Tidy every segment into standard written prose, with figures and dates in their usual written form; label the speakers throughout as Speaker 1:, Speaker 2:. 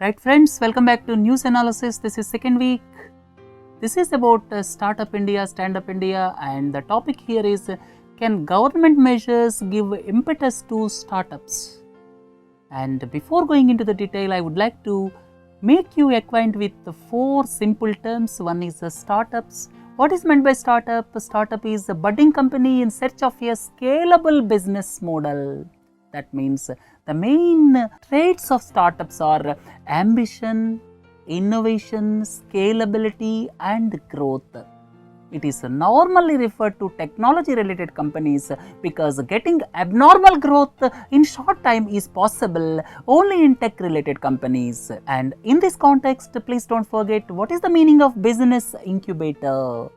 Speaker 1: Right friends, welcome back to News Analysis. This is second week. This is about Startup India, Stand Up India, and the topic here is can government measures give impetus to startups? And before going into the detail, I would like to make you acquaint with the four simple terms. One is startups. What is meant by startup? A startup is a budding company in search of a scalable business model. That means the main traits of startups are ambition, innovation, scalability and growth. It is normally referred to technology related companies because getting abnormal growth in short time is possible only in tech related companies. And in this context, please don't forget what is the meaning of business incubator.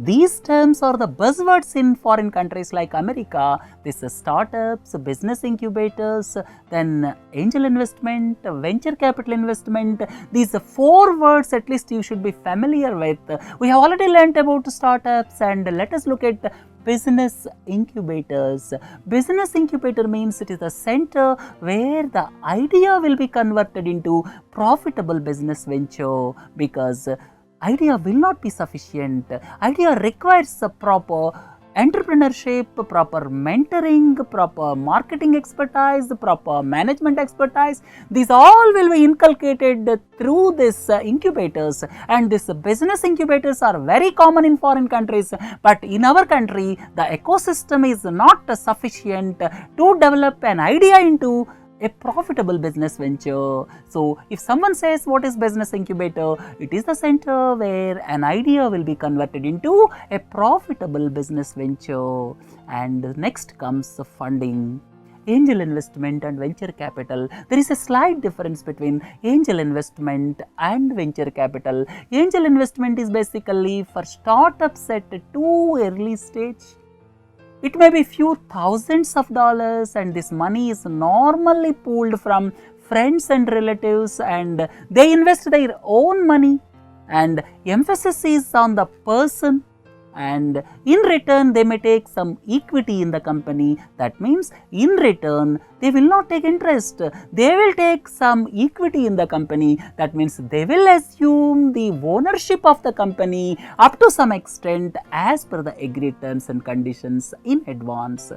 Speaker 1: These terms are the buzzwords in foreign countries like America. This is startups, business incubators, then angel investment, venture capital investment. These four words at least you should be familiar with. We have already learnt about startups, and let us look at business incubators. Business incubator means it is the center where the idea will be converted into profitable business venture, because idea will not be sufficient. Idea requires a proper entrepreneurship, proper mentoring, proper marketing expertise, proper management expertise. These all will be inculcated through these incubators, and these business incubators are very common in foreign countries, but in our country the ecosystem is not sufficient to develop an idea into a profitable business venture. So if someone says what is business incubator, it is the center where an idea will be converted into a profitable business venture. And next comes funding. Angel investment and venture capital. There is a slight difference between angel investment and venture capital. Angel investment is basically for startups at too early stage. It may be few thousands of dollars, and this money is normally pooled from friends and relatives, and they invest their own money, and emphasis is on the person, and in return they may take some equity in the company. That means in return they will not take interest, they will take some equity in the company. That means they will assume the ownership of the company up to some extent as per the agreed terms and conditions in advance,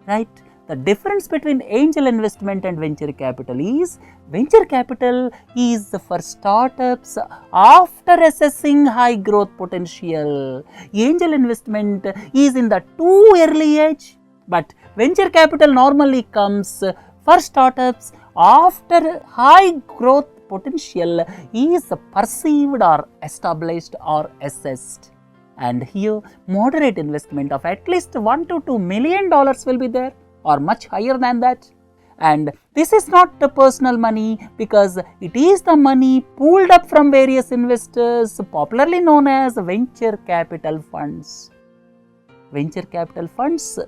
Speaker 1: right? The difference between angel investment and venture capital is, venture capital is for startups after assessing high growth potential. Angel investment is in the too early age, but venture capital normally comes for startups after high growth potential is perceived or established or assessed. And here moderate investment of at least $1 to $2 million will be there, or much higher than that. And this is not the personal money, because it is the money pooled up from various investors, popularly known as venture capital funds. Venture capital funds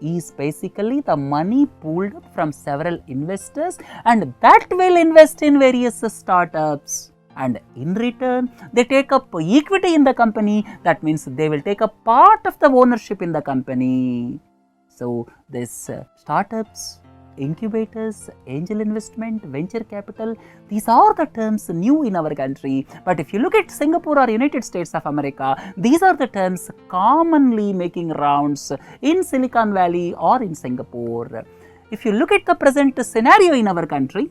Speaker 1: is basically the money pooled up from several investors, and that will invest in various startups. And in return they take up equity in the company. That means they will take a part of the ownership in the company. So this startups, incubators, angel investment, venture capital, these are the terms new in our country. But if you look at Singapore or United States of America, these are the terms commonly making rounds in Silicon Valley or in Singapore. If you look at the present scenario in our country,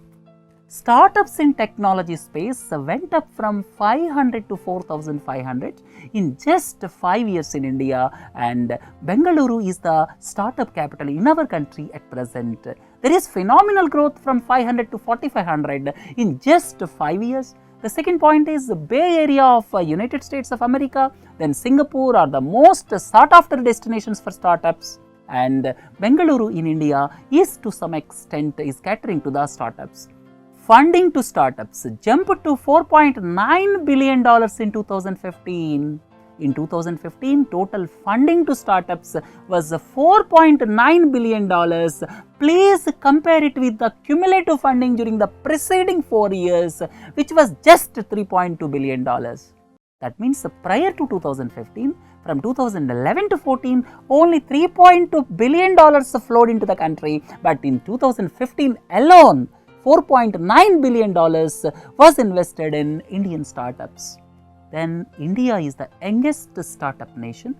Speaker 1: startups in technology space went up from 500 to 4,500 in just 5 years in India, and Bengaluru is the startup capital in our country at present. There is phenomenal growth from 500 to 4,500 in just 5 years. The second point is the Bay Area of United States of America, then Singapore are the most sought after destinations for startups, and Bengaluru in India is to some extent is catering to the startups. Funding to startups jumped to $4.9 billion in 2015. In 2015, total funding to startups was $4.9 billion. Please compare it with the cumulative funding during the preceding 4 years, which was just $3.2 billion. That means prior to 2015, from 2011 to 14, only $3.2 billion flowed into the country, but in 2015 alone, $4.9 billion was invested in Indian startups. Then India is the youngest startup nation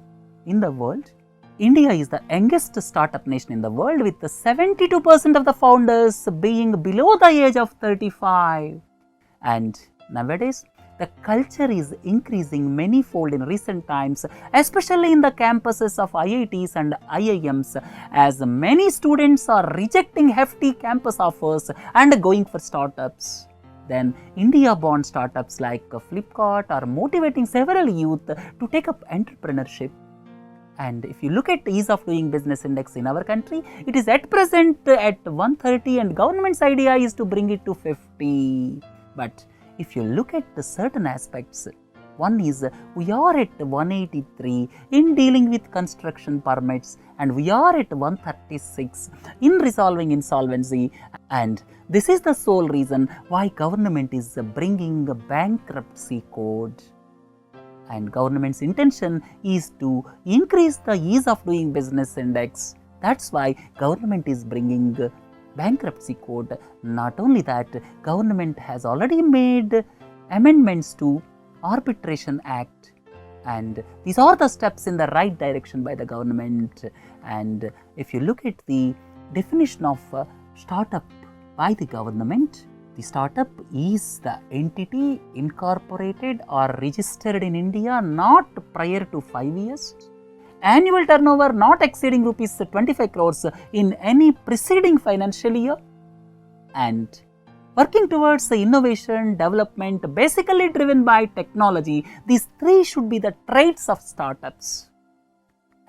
Speaker 1: in the world. India is the youngest startup nation in the world, with 72% of the founders being below the age of 35. And nowadays, the culture is increasing manifold in recent times, especially in the campuses of IITs and IIMs, as many students are rejecting hefty campus offers and going for startups. Then India-born startups like Flipkart are motivating several youth to take up entrepreneurship. And if you look at ease of doing business index in our country, it is at present at 130, and government's idea is to bring it to 50. But if you look at the certain aspects, one is we are at 183 in dealing with construction permits, and we are at 136 in resolving insolvency, and this is the sole reason why government is bringing a bankruptcy code. And government's intention is to increase the ease of doing business index. That's why government is bringing bankruptcy code. Not only that, government has already made amendments to Arbitration Act, and these are the steps in the right direction by the government. And if you look at the definition of startup by the government, the startup is the entity incorporated or registered in India not prior to 5 years, annual turnover not exceeding rupees 25 crores in any preceding financial year, and working towards the innovation, development basically driven by technology. These three should be the traits of startups,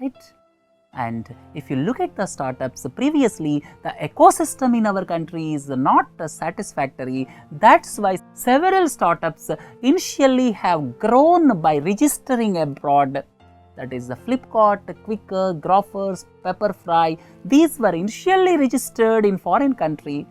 Speaker 1: right? And if you look at the startups, previously the ecosystem in our country is not satisfactory. That's why several startups initially have grown by registering abroad. That is the Flipkart, Quicker, Grofers, Pepperfry. These were initially registered in foreign country.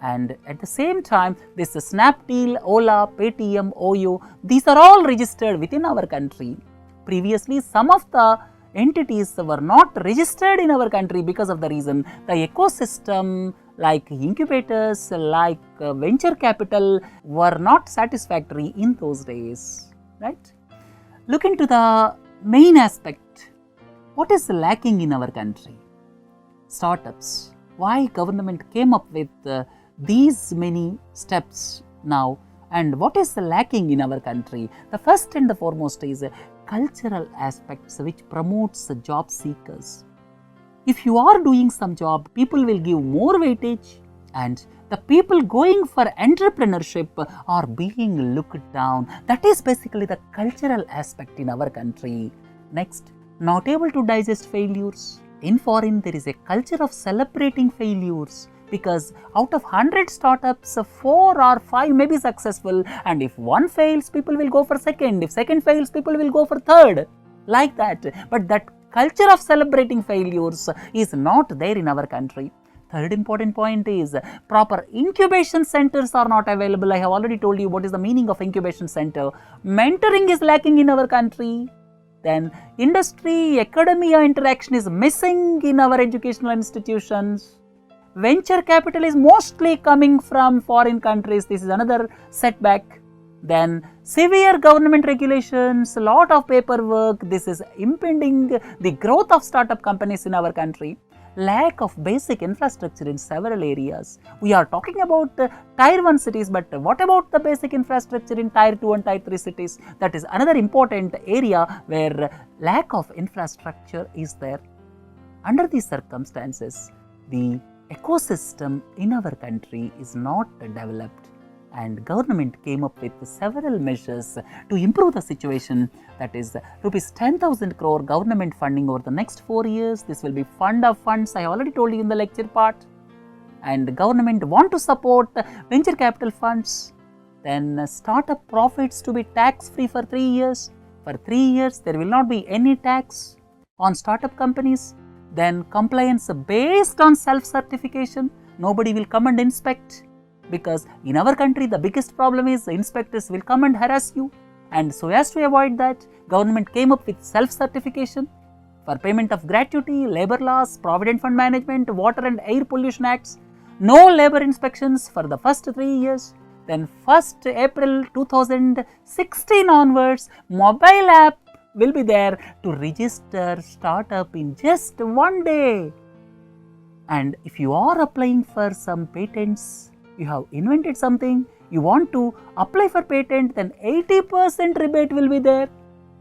Speaker 1: And at the same time, this Snapdeal, Ola, Paytm, Oyo, these are all registered within our country. Previously, some of the entities were not registered in our country because of the reason the ecosystem like incubators, like venture capital were not satisfactory in those days, right? Look into the main aspect. What is lacking in our country? Startups. Why government came up with these many steps now, and what is lacking in our country? The first and the foremost is cultural aspects which promotes job seekers. If you are doing some job, people will give more weightage, and the people going for entrepreneurship are being looked down. That is basically the cultural aspect in our country. Next, not able to digest failures. In foreign, there is a culture of celebrating failures, because out of 100 startups, 4 or 5 may be successful, and if one fails, people will go for second. If second fails, people will go for third, like that. But that culture of celebrating failures is not there in our country. Third important point is proper incubation centers are not available. I have already told you what is the meaning of incubation center. Mentoring is lacking in our country. Then industry, academia interaction is missing in our educational institutions. Venture capital is mostly coming from foreign countries. This is another setback. Then severe government regulations, a lot of paperwork. This is impeding the growth of startup companies in our country. Lack of basic infrastructure in several areas. We are talking about tier 1 cities, but what about the basic infrastructure in tier 2 and tier 3 cities? That is another important area where lack of infrastructure is there. Under these circumstances, the ecosystem in our country is not developed, and government came up with several measures to improve the situation. That is rupees 10,000 crore government funding over the next 4 years. This will be fund of funds. I already told you in the lecture part. And government want to support venture capital funds. Then startup profits to be tax free for 3 years. For 3 years, there will not be any tax on startup companies. Then compliance based on self-certification. Nobody will come and inspect, because in our country the biggest problem is the inspectors will come and harass you, and so as to avoid that, government came up with self-certification for payment of gratuity, labor laws, provident fund management, water and air pollution acts. no labor inspections for the first 3 years. Then 1st April 2016 onwards, mobile app will be there to register startup in just one day. And if you are applying for some patents, you have invented something, you want to apply for patent, then 80% rebate will be there,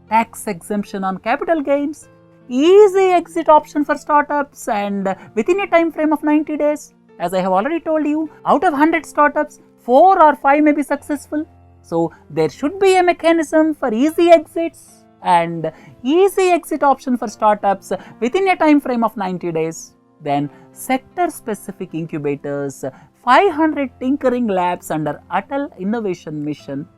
Speaker 1: tax exemption on capital gains, easy exit option for startups, and within a time frame of 90 days. As I have already told you, out of 100 startups, 4 or 5 may be successful. So there should be a mechanism for easy exits and easy exit option for startups within a time frame of 90 days. Then sector specific incubators, 500 tinkering labs under Atal Innovation Mission.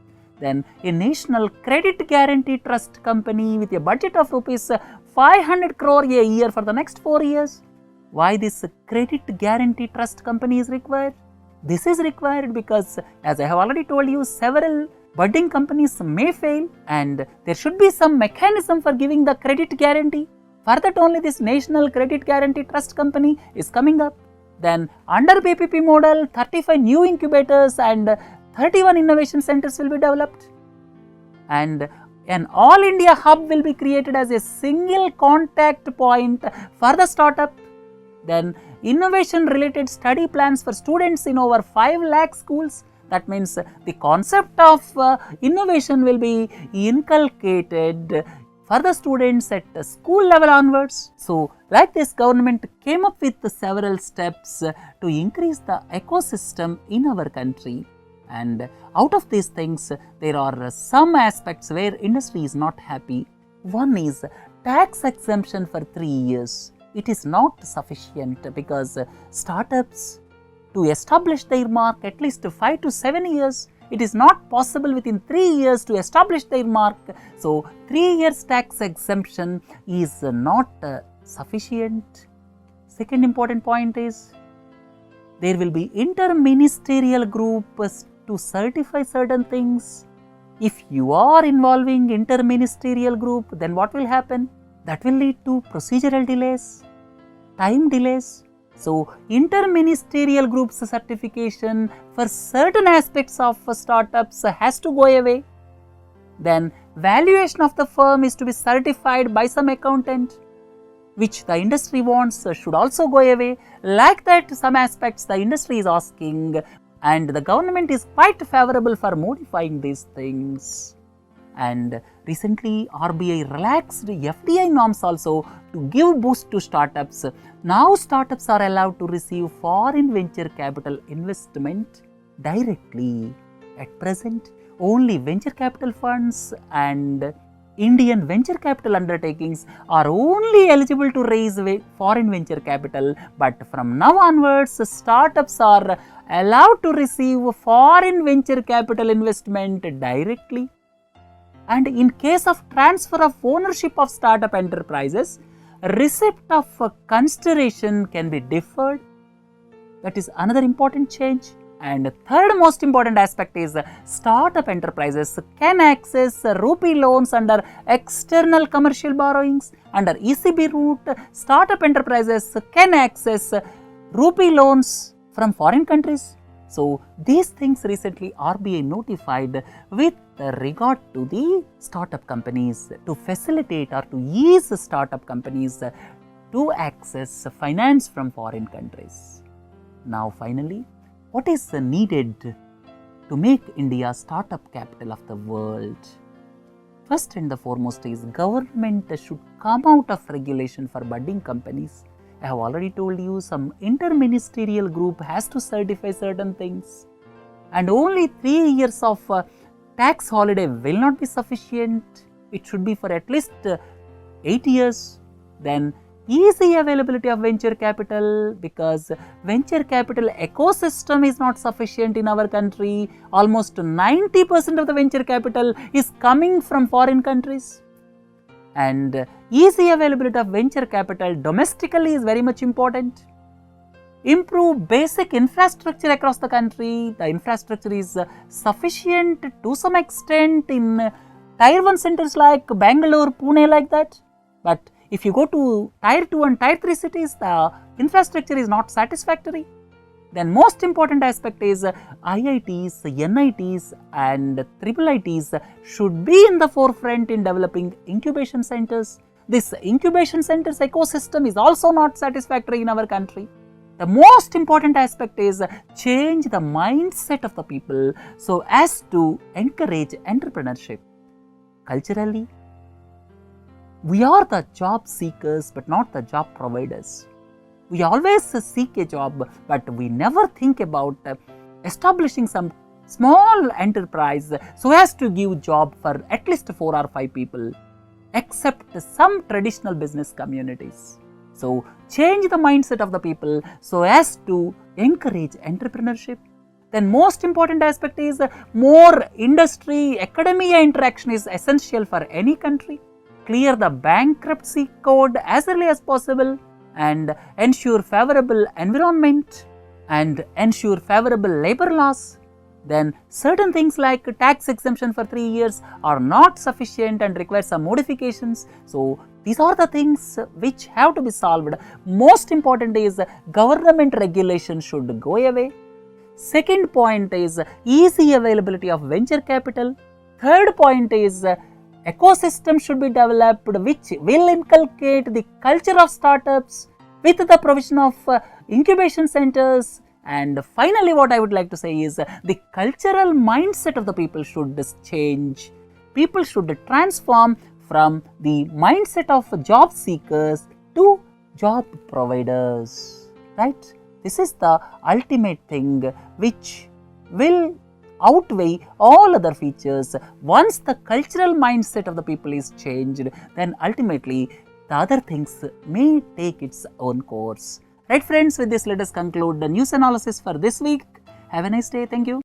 Speaker 1: Then a national credit guarantee trust company with a budget of rupees 500 crore a year for the next 4 years. Why this credit guarantee trust company is required? This is required because, as I have already told you, several budding companies may fail and there should be some mechanism for giving the credit guarantee. For that only this National Credit Guarantee Trust Company is coming up. Then under PPP model, 35 new incubators and 31 innovation centers will be developed. And an all India hub will be created as a single contact point for the startup. Then innovation related study plans for students in over 5 lakh schools. That means the concept of innovation will be inculcated for the students at the school level onwards. So like this, government came up with several steps to increase the ecosystem in our country. And out of these things, there are some aspects where industry is not happy. One is tax exemption for 3 years. It is not sufficient because startups to establish their mark at least 5 to 7 years. It is not possible within 3 years to establish their mark. So 3 years tax exemption is not sufficient. Second important point is there will be interministerial groups to certify certain things. If you are involving interministerial group, then what will happen? That will lead to procedural delays, time delays. So interministerial groups certification for certain aspects of startups has to go away. Then valuation of the firm is to be certified by some accountant, which the industry wants should also go away. Like that, some aspects the industry is asking and the government is quite favorable for modifying these things. And recently RBI relaxed FDI norms also to give boost to startups. Now startups are allowed to receive foreign venture capital investment directly. At present, only venture capital funds and Indian venture capital undertakings are only eligible to raise foreign venture capital, but from now onwards, startups are allowed to receive foreign venture capital investment directly. And in case of transfer of ownership of startup enterprises, receipt of consideration can be deferred. That is another important change. And third most important aspect is startup enterprises can access rupee loans under external commercial borrowings. Under ECB route, startup enterprises can access rupee loans from foreign countries. So these things recently RBI notified with regard to the startup companies to facilitate or to ease startup companies to access finance from foreign countries. Now finally, what is needed to make India startup capital of the world? First and the foremost is government should come out of regulation for budding companies. I have already told you some interministerial group has to certify certain things, and only 3 years of tax holiday will not be sufficient. It should be for at least 8 years. Then easy availability of venture capital, because venture capital ecosystem is not sufficient in our country. Almost 90% of the venture capital is coming from foreign countries. And easy availability of venture capital domestically is very much important. Improve basic infrastructure across the country. The infrastructure is sufficient to some extent in Tier 1 centers like Bangalore, Pune, like that. But if you go to Tier 2 and Tier 3 cities, the infrastructure is not satisfactory. Then most important aspect is IITs, NITs and IIITs should be in the forefront in developing incubation centers. This incubation centers ecosystem is also not satisfactory in our country. The most important aspect is change the mindset of the people so as to encourage entrepreneurship. Culturally, we are the job seekers but not the job providers. We always seek a job, but we never think about establishing some small enterprise so as to give job for at least 4 or 5 people, except some traditional business communities. So, change the mindset of the people so as to encourage entrepreneurship. Then most important aspect is more industry academia interaction is essential for any country. Clear the bankruptcy code as early as possible and ensure favorable environment and ensure favorable labor laws. Then certain things like tax exemption for 3 years are not sufficient and require some modifications. So these are the things which have to be solved. Most important is government regulation should go away. Second point is easy availability of venture capital. Third point is ecosystem should be developed which will inculcate the culture of startups with the provision of incubation centers. And finally, what I would like to say is the cultural mindset of the people should change. People should transform from the mindset of job seekers to job providers, right? This is the ultimate thing which will outweigh all other features. Once the cultural mindset of the people is changed, then ultimately the other things may take its own course. Right friends, with this let us conclude the news analysis for this week. Have a nice day. Thank you.